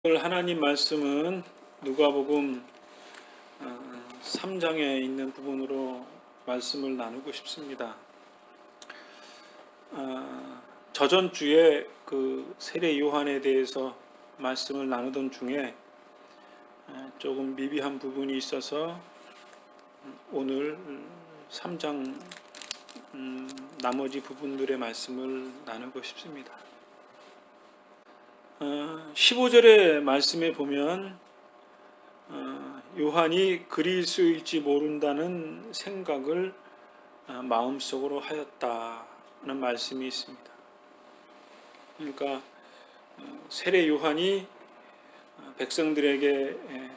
오늘 하나님 말씀은 누가복음 3장에 있는 부분으로 말씀을 나누고 싶습니다. 저전주에 그 세례 요한에 대해서 말씀을 나누던 중에 조금 미비한 부분이 있어서 오늘 3장 나머지 부분들의 말씀을 나누고 싶습니다. 15절의 말씀에 보면 요한이 그리스도일지 모른다는 생각을 마음속으로 하였다는 말씀이 있습니다. 그러니까 세례 요한이 백성들에게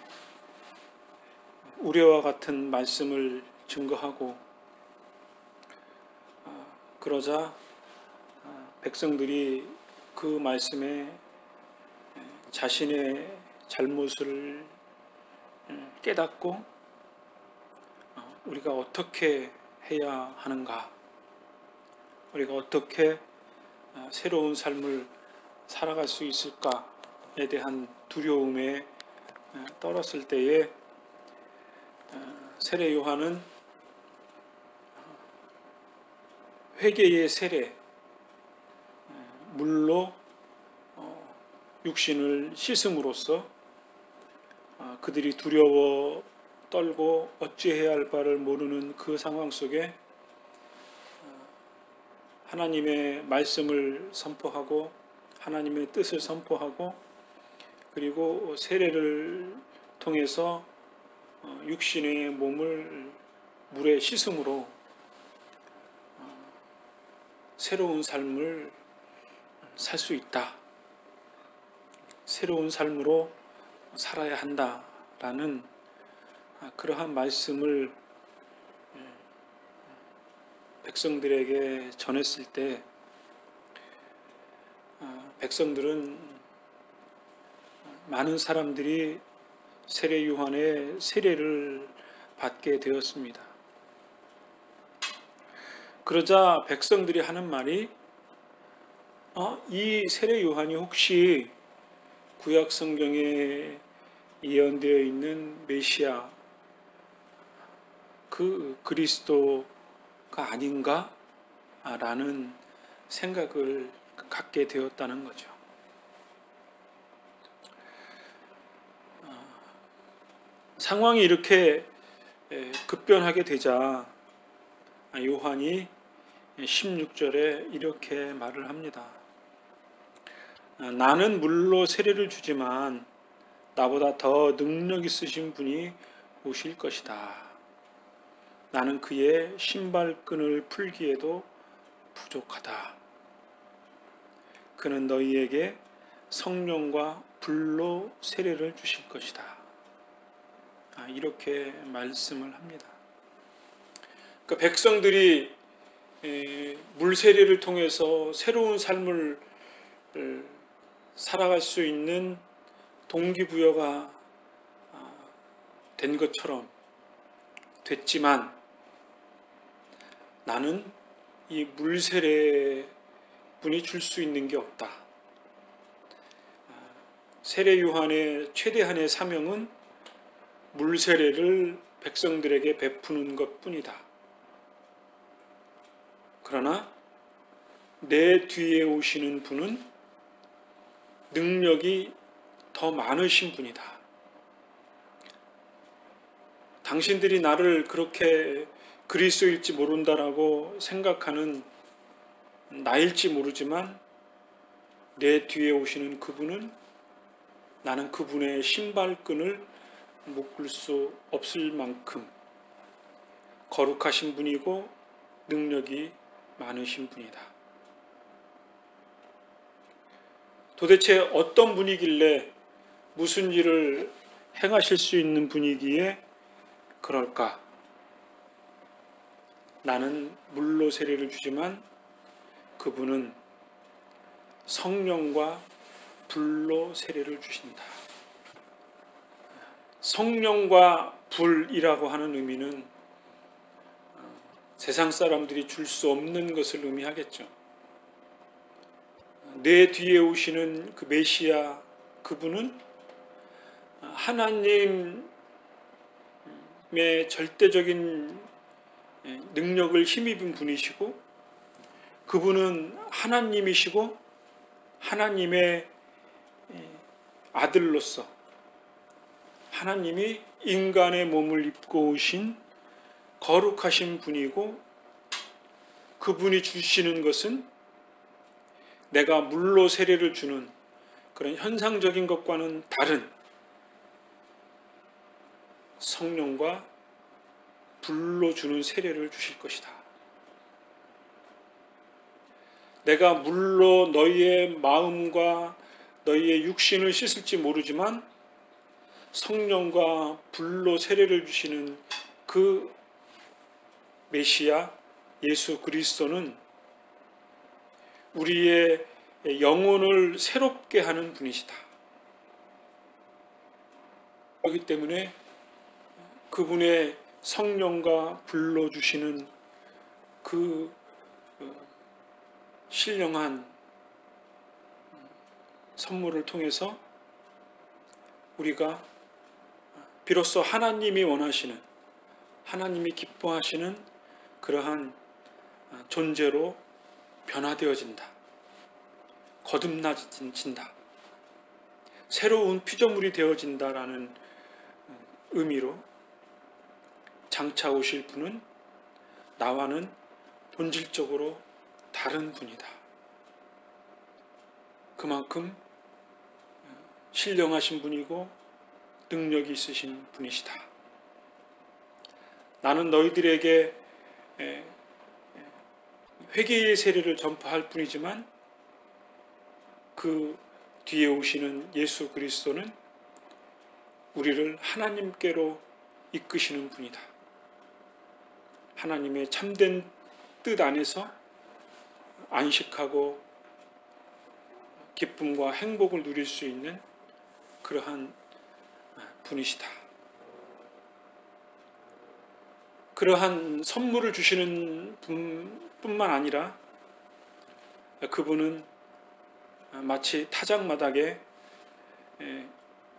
우려와 같은 말씀을 증거하고 그러자 백성들이 그 말씀에 자신의 잘못을 깨닫고 우리가 어떻게 해야 하는가, 우리가 어떻게 새로운 삶을 살아갈 수 있을까에 대한 두려움에 떨었을 때에 세례 요한은 회개의 세례, 물로 육신을 씻음으로써 그들이 두려워 떨고 어찌해야 할 바를 모르는 그 상황 속에 하나님의 말씀을 선포하고 하나님의 뜻을 선포하고 그리고 세례를 통해서 육신의 몸을 물에 씻음으로 새로운 삶을 살 수 있다. 새로운 삶으로 살아야 한다라는 그러한 말씀을 백성들에게 전했을 때 백성들은 많은 사람들이 세례 요한의 세례를 받게 되었습니다. 그러자 백성들이 하는 말이 이 세례 요한이 혹시 구약 성경에 예언되어 있는 메시아 그 그리스도가 아닌가? 라는 생각을 갖게 되었다는 거죠. 상황이 이렇게 급변하게 되자 요한이 16절에 이렇게 말을 합니다. 나는 물로 세례를 주지만 나보다 더 능력 있으신 분이 오실 것이다. 나는 그의 신발끈을 풀기에도 부족하다. 그는 너희에게 성령과 불로 세례를 주실 것이다. 이렇게 말씀을 합니다. 그러니까 백성들이 물 세례를 통해서 새로운 삶을 살아갈 수 있는 동기부여가 된 것처럼 됐지만 나는 이 물세례 분이 줄 수 있는 게 없다. 세례 요한의 최대한의 사명은 물세례를 백성들에게 베푸는 것뿐이다. 그러나 내 뒤에 오시는 분은 능력이 더 많으신 분이다. 당신들이 나를 그렇게 그리스도일지 모른다라고 생각하는 나일지 모르지만 내 뒤에 오시는 그분은 나는 그분의 신발끈을 묶을 수 없을 만큼 거룩하신 분이고 능력이 많으신 분이다. 도대체 어떤 분이길래 무슨 일을 행하실 수 있는 분이기에 그럴까? 나는 물로 세례를 주지만 그분은 성령과 불로 세례를 주신다. 성령과 불이라고 하는 의미는 세상 사람들이 줄 수 없는 것을 의미하겠죠. 내 뒤에 오시는 그 메시아 그분은 하나님의 절대적인 능력을 힘입은 분이시고, 그분은 하나님이시고 하나님의 아들로서 하나님이 인간의 몸을 입고 오신 거룩하신 분이고, 그분이 주시는 것은 내가 물로 세례를 주는 그런 현상적인 것과는 다른 성령과 불로 주는 세례를 주실 것이다. 내가 물로 너희의 마음과 너희의 육신을 씻을지 모르지만 성령과 불로 세례를 주시는 그 메시아 예수 그리스도는 우리의 영혼을 새롭게 하는 분이시다. 그렇기 때문에 그분의 성령과 불로 주시는 그 신령한 선물을 통해서 우리가 비로소 하나님이 원하시는, 하나님이 기뻐하시는 그러한 존재로 변화되어진다. 거듭나진다. 새로운 피조물이 되어진다라는 의미로 장차 오실 분은 나와는 본질적으로 다른 분이다. 그만큼 신령하신 분이고 능력이 있으신 분이시다. 나는 너희들에게 회개의 세례를 전파할 뿐이지만 그 뒤에 오시는 예수 그리스도는 우리를 하나님께로 이끄시는 분이다. 하나님의 참된 뜻 안에서 안식하고 기쁨과 행복을 누릴 수 있는 그러한 분이시다. 그러한 선물을 주시는 분뿐만 아니라 그분은 마치 타작마당에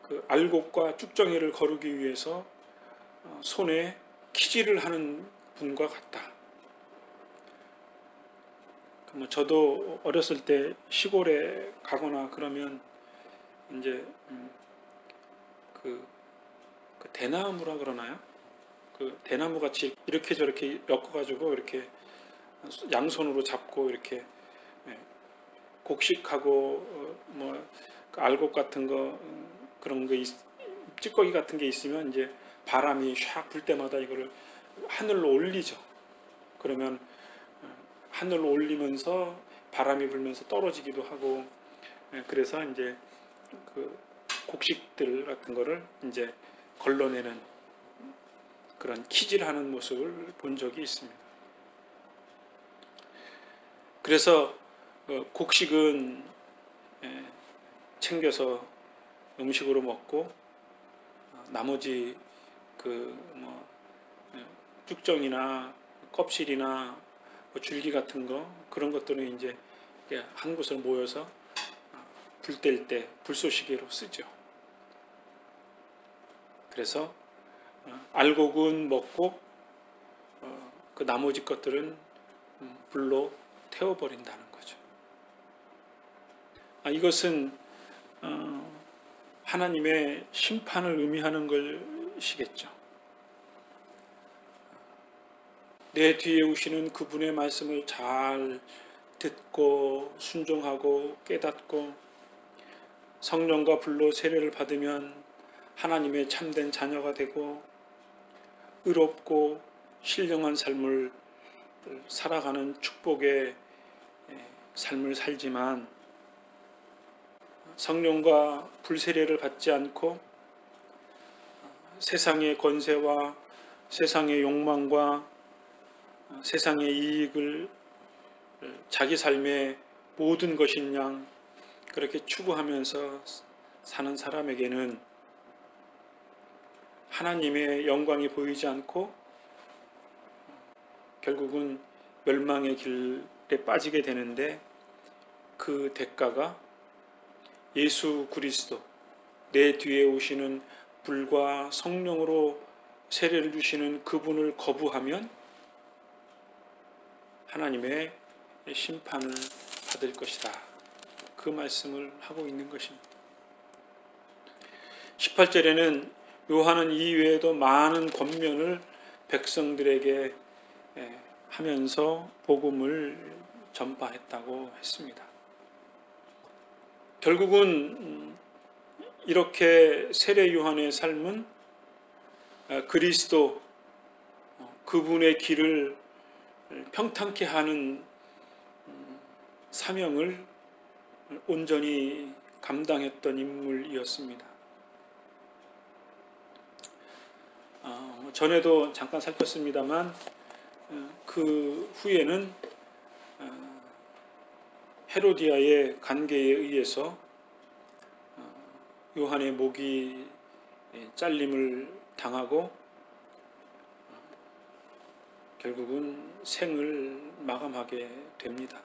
그 알곡과 쭉정이를 거르기 위해서 손에 키질을 하는 분과 같다. 저도 어렸을 때 시골에 가거나 그러면 이제 그 대나무라 그러나요? 그 대나무 같이 이렇게 저렇게 엮어가지고 이렇게 양손으로 잡고 이렇게 곡식하고 뭐 알곡 같은 거 그런 거 찌꺼기 같은 게 있으면 이제 바람이 샥 불 때마다 이거를 하늘로 올리죠. 그러면 하늘로 올리면서 바람이 불면서 떨어지기도 하고, 그래서 이제 그 곡식들 같은 거를 이제 걸러내는 그런 키질하는 모습을 본 적이 있습니다. 그래서 곡식은 챙겨서 음식으로 먹고, 나머지 쭉정이나 껍질이나 줄기 같은 거 그런 것들은 이제 한 곳으로 모여서 불 뗄 때 불쏘시개로 쓰죠. 그래서 알곡은 먹고 그 나머지 것들은 불로 태워버린다는 거죠. 이것은 하나님의 심판을 의미하는 것이겠죠. 내 뒤에 오시는 그분의 말씀을 잘 듣고 순종하고 깨닫고 성령과 불로 세례를 받으면 하나님의 참된 자녀가 되고 의롭고 신령한 삶을 살아가는 축복의 삶을 살지만, 성령과 불 세례를 받지 않고 세상의 권세와 세상의 욕망과 세상의 이익을 자기 삶의 모든 것인 양 그렇게 추구하면서 사는 사람에게는 하나님의 영광이 보이지 않고 결국은 멸망의 길에 빠지게 되는데, 그 대가가 예수 그리스도, 내 뒤에 오시는 불과 성령으로 세례를 주시는 그분을 거부하면 하나님의 심판을 받을 것이다. 그 말씀을 하고 있는 것입니다. 18절에는 요한은 이 외에도 많은 권면을 백성들에게 하면서 복음을 전파했다고 했습니다. 결국은 이렇게 세례 요한의 삶은 그리스도 그분의 길을 평탄케 하는 사명을 온전히 감당했던 인물이었습니다. 전에도 잠깐 살폈습니다만 그 후에는 헤로디아의 간계에 의해서 요한의 목이 잘림을 당하고 결국은 생을 마감하게 됩니다.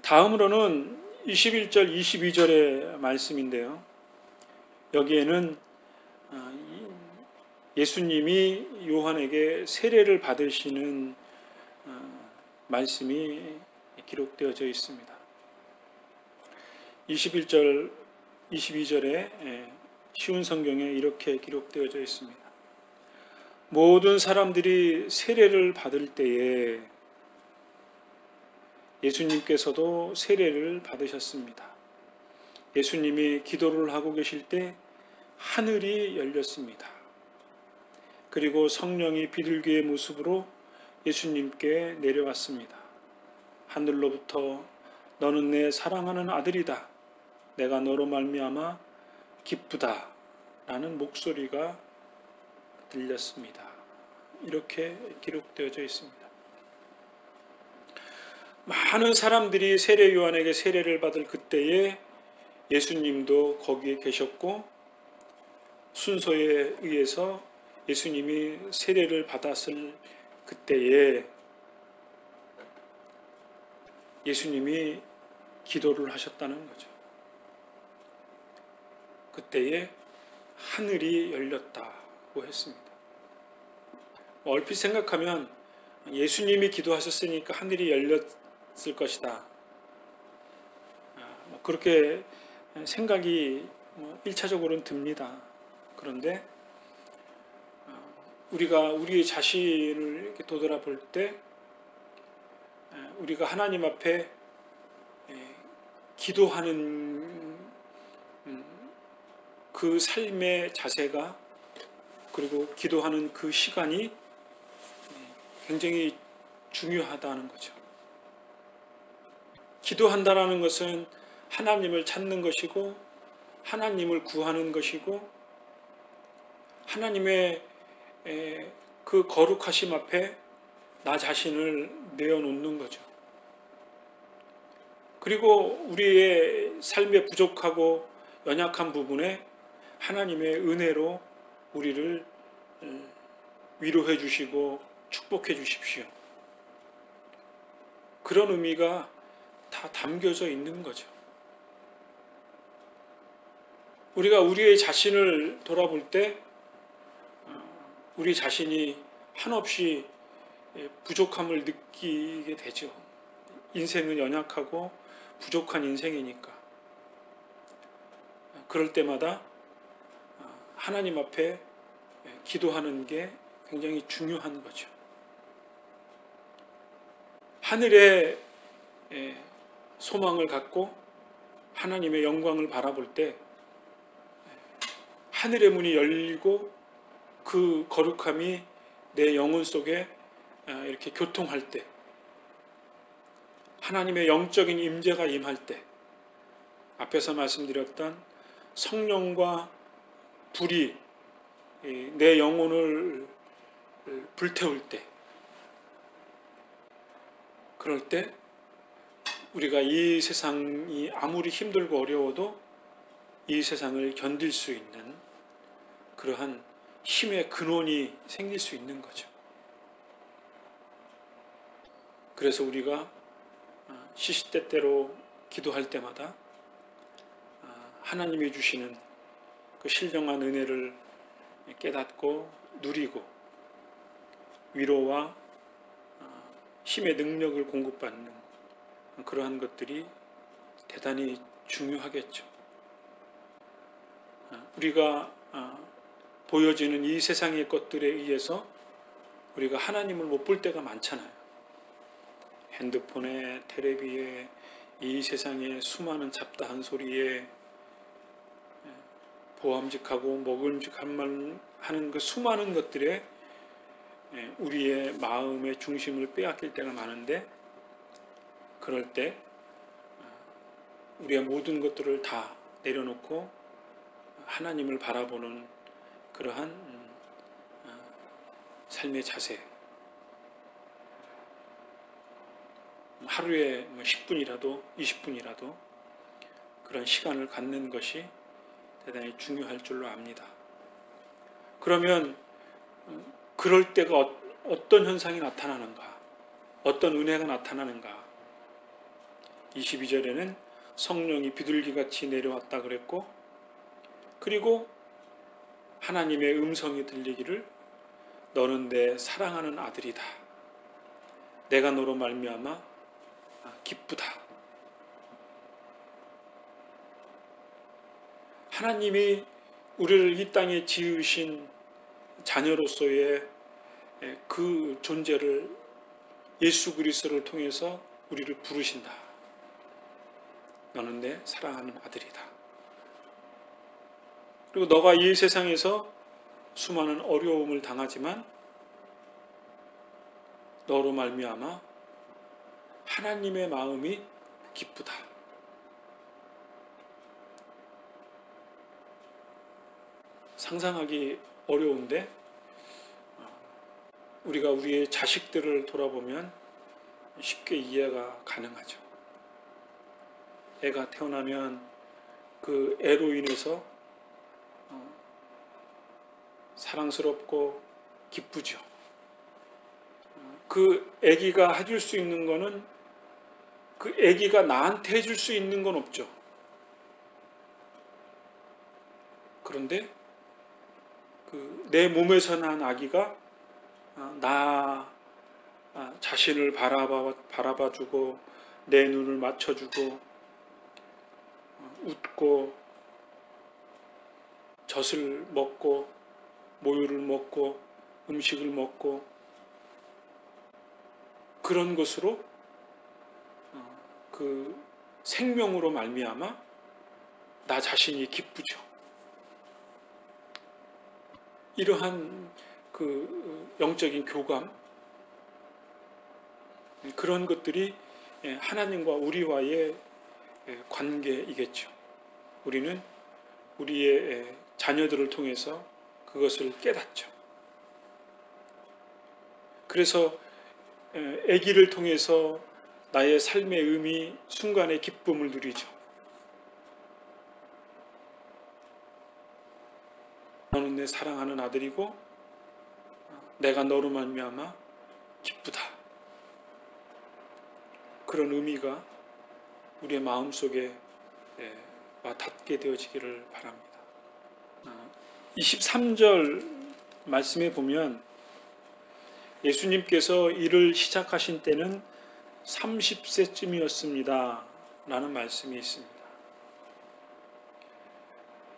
다음으로는 21절, 22절의 말씀인데요. 여기에는 예수님이 요한에게 세례를 받으시는 말씀이 기록되어져 있습니다. 21절, 22절에 쉬운 성경에 이렇게 기록되어져 있습니다. 모든 사람들이 세례를 받을 때에 예수님께서도 세례를 받으셨습니다. 예수님이 기도를 하고 계실 때 하늘이 열렸습니다. 그리고 성령이 비둘기의 모습으로 예수님께 내려왔습니다. 하늘로부터 너는 내 사랑하는 아들이다. 내가 너로 말미암아 기쁘다. 라는 목소리가 들렸습니다. 이렇게 기록되어져 있습니다. 많은 사람들이 세례 요한에게 세례를 받을 그때에 예수님도 거기에 계셨고 순서에 의해서 예수님이 세례를 받았을 그때에 예수님이 기도를 하셨다는 거죠. 그때에 하늘이 열렸다고 했습니다. 얼핏 생각하면 예수님이 기도하셨으니까 하늘이 열렸을 것이다. 그렇게 생각이 1차적으로는 듭니다. 그런데 우리가 우리의 자신을 이렇게 돌아볼 때 우리가 하나님 앞에 기도하는 그 삶의 자세가 그리고 기도하는 그 시간이 굉장히 중요하다는 거죠. 기도한다라는 것은 하나님을 찾는 것이고 하나님을 구하는 것이고 하나님의 그 거룩하심 앞에 나 자신을 내어놓는 거죠. 그리고 우리의 삶에 부족하고 연약한 부분에 하나님의 은혜로 우리를 위로해 주시고 축복해 주십시오. 그런 의미가 다 담겨져 있는 거죠. 우리가 우리의 자신을 돌아볼 때 우리 자신이 한없이 부족함을 느끼게 되죠. 인생은 연약하고 부족한 인생이니까. 그럴 때마다 하나님 앞에 기도하는 게 굉장히 중요한 거죠. 하늘에 소망을 갖고 하나님의 영광을 바라볼 때 하늘의 문이 열리고 그 거룩함이 내 영혼 속에 이렇게 교통할 때 하나님의 영적인 임재가 임할 때 앞에서 말씀드렸던 성령과 불이 내 영혼을 불태울 때 그럴 때 우리가 이 세상이 아무리 힘들고 어려워도 이 세상을 견딜 수 있는 그러한 힘의 근원이 생길 수 있는 거죠. 그래서 우리가 시시때때로 기도할 때마다 하나님이 주시는 그 신령한 은혜를 깨닫고 누리고 위로와 힘의 능력을 공급받는 그러한 것들이 대단히 중요하겠죠. 우리가 보여지는 이 세상의 것들에 의해서 우리가 하나님을 못 볼 때가 많잖아요. 핸드폰에, 텔레비에, 이 세상의 수많은 잡다한 소리에 보암직하고 먹음직한 하는 그 수많은 것들에 우리의 마음의 중심을 빼앗길 때가 많은데, 그럴 때 우리의 모든 것들을 다 내려놓고 하나님을 바라보는 그러한 삶의 자세, 하루에 10분이라도 20분이라도 그런 시간을 갖는 것이 대단히 중요할 줄로 압니다. 그러면 그럴 때가 어떤 현상이 나타나는가, 어떤 은혜가 나타나는가. 22절에는 성령이 비둘기같이 내려왔다 그랬고, 그리고 하나님의 음성이 들리기를 너는 내 사랑하는 아들이다. 내가 너로 말미암아 기쁘다. 하나님이 우리를 이 땅에 지으신 자녀로서의 그 존재를 예수 그리스도를 통해서 우리를 부르신다. 너는 내 사랑하는 아들이다. 그리고 너가 이 세상에서 수많은 어려움을 당하지만 너로 말미암아 하나님의 마음이 기쁘다. 상상하기 어려운데 우리가 우리의 자식들을 돌아보면 쉽게 이해가 가능하죠. 애가 태어나면 그 애로 인해서 사랑스럽고 기쁘죠. 그 아기가 해줄 수 있는 거는 그 아기가 나한테 해줄 수 있는 건 없죠. 그런데 내 몸에서 난 아기가 나 자신을 바라봐주고 내 눈을 맞춰주고 웃고 젖을 먹고 모유를 먹고 음식을 먹고 그런 것으로 그 생명으로 말미암아 나 자신이 기쁘죠. 이러한 그 영적인 교감, 그런 것들이 하나님과 우리와의 관계이겠죠. 우리는 우리의 자녀들을 통해서 그것을 깨닫죠. 그래서 아기를 통해서 나의 삶의 의미, 순간의 기쁨을 누리죠. 너는 내 사랑하는 아들이고 내가 너로 말미암아 기쁘다. 그런 의미가 우리의 마음속에 와 닿게 되어지기를 바랍니다. 23절 말씀에 보면 예수님께서 일을 시작하신 때는 30세쯤이었습니다. 라는 말씀이 있습니다.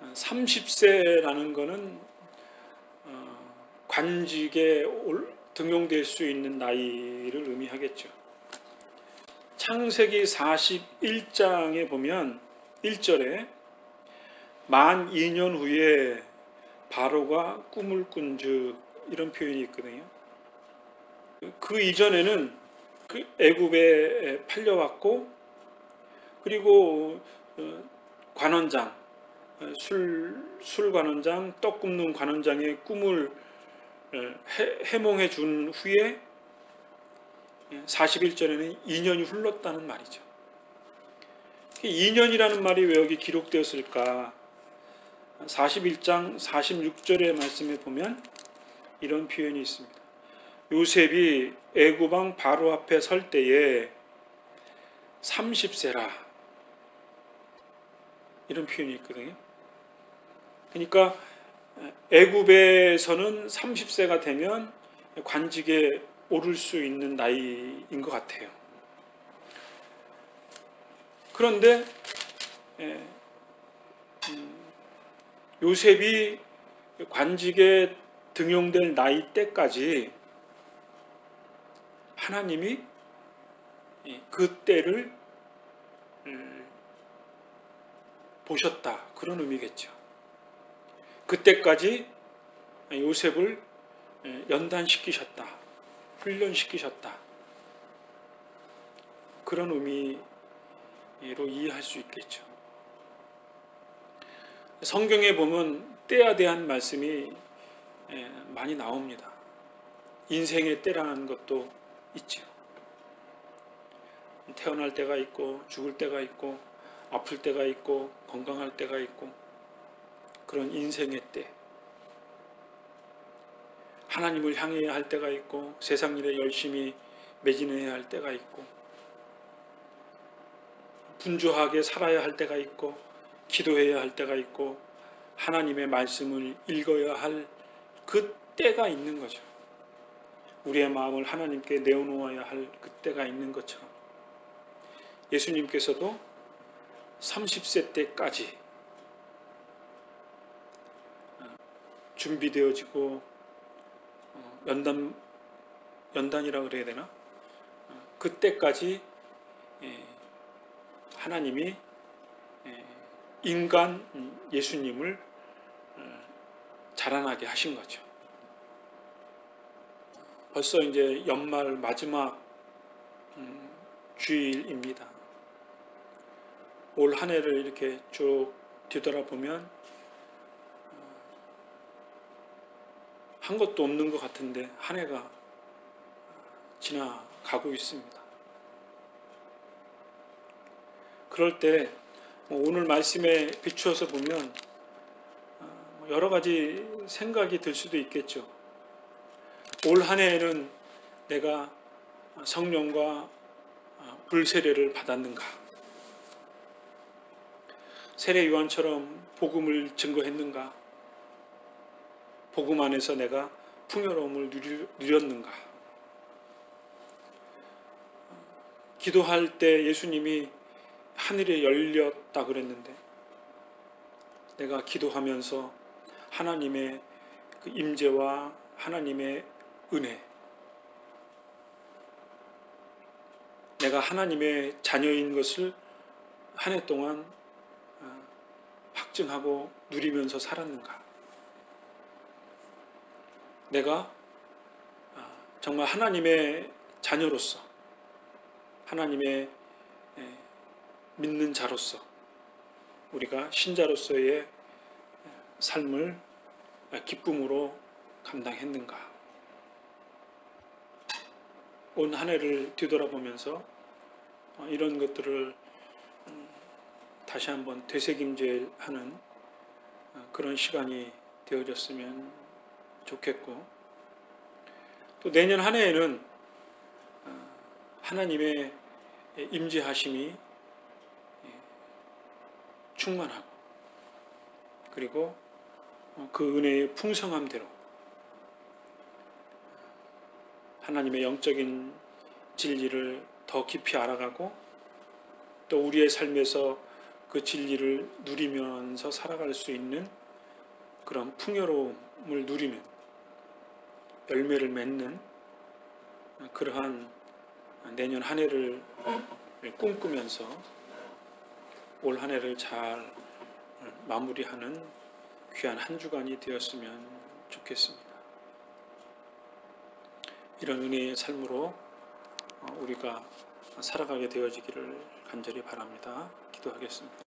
30세라는 것은 관직에 등용될 수 있는 나이를 의미하겠죠. 창세기 41장에 보면 1절에 만 2년 후에 바로가 꿈을 꾼즉 이런 표현이 있거든요. 그 이전에는 그 애굽에 팔려왔고, 그리고 관원장, 술 관원장, 떡 굽는 관원장의 꿈을 해몽해 준 후에 41절에는 2년이 흘렀다는 말이죠. 2년이라는 말이 왜 여기 기록되었을까? 41장 46절의 말씀에 보면 이런 표현이 있습니다. 요셉이 애굽 왕 바로 앞에 설 때에 30세라. 이런 표현이 있거든요. 그러니까 애굽에서는 30세가 되면 관직에 오를 수 있는 나이인 것 같아요. 그런데 요셉이 관직에 등용될 나이 때까지 하나님이 그 때를 보셨다, 그런 의미겠죠. 그때까지 요셉을 연단시키셨다, 훈련시키셨다, 그런 의미로 이해할 수 있겠죠. 성경에 보면 때에 대한 말씀이 많이 나옵니다. 인생의 때라는 것도 있죠. 태어날 때가 있고 죽을 때가 있고 아플 때가 있고 건강할 때가 있고, 그런 인생의 때, 하나님을 향해야 할 때가 있고 세상 일에 열심히 매진해야 할 때가 있고, 분주하게 살아야 할 때가 있고 기도해야 할 때가 있고 하나님의 말씀을 읽어야 할 그 때가 있는 거죠. 우리의 마음을 하나님께 내어놓아야 할 그 때가 있는 것처럼 예수님께서도 30세 때까지 준비되어지고 연단이라 그래야 되나? 그때까지 하나님이 인간 예수님을 자라나게 하신 거죠. 벌써 이제 연말 마지막 주일입니다. 올 한 해를 이렇게 쭉 뒤돌아보면 한 것도 없는 것 같은데 한 해가 지나가고 있습니다. 그럴 때 오늘 말씀에 비추어서 보면 여러 가지 생각이 들 수도 있겠죠. 올 한 해에는 내가 성령과 불세례를 받았는가? 세례 요한처럼 복음을 증거했는가? 복음 안에서 내가 풍요로움을 누렸는가? 기도할 때 예수님이 하늘이 열렸다 그랬는데 내가 기도하면서 하나님의 그 임재와 하나님의 은혜, 내가 하나님의 자녀인 것을 한 해 동안 확증하고 누리면서 살았는가? 내가 정말 하나님의 자녀로서, 하나님의 믿는 자로서, 우리가 신자로서의 삶을 기쁨으로 감당했는가? 온 한 해를 뒤돌아보면서 이런 것들을 다시 한번 되새김질하는 그런 시간이 되어졌으면 좋겠고, 또 내년 한 해에는 하나님의 임재하심이 충만하고, 그리고 그 은혜의 풍성함대로 하나님의 영적인 진리를 더 깊이 알아가고 또 우리의 삶에서 그 진리를 누리면서 살아갈 수 있는 그런 풍요로움을 누리는, 열매를 맺는 그러한 내년 한 해를 꿈꾸면서 올 한 해를 잘 마무리하는 귀한 한 주간이 되었으면 좋겠습니다. 이런 은혜의 삶으로 우리가 살아가게 되어지기를 간절히 바랍니다. 기도하겠습니다.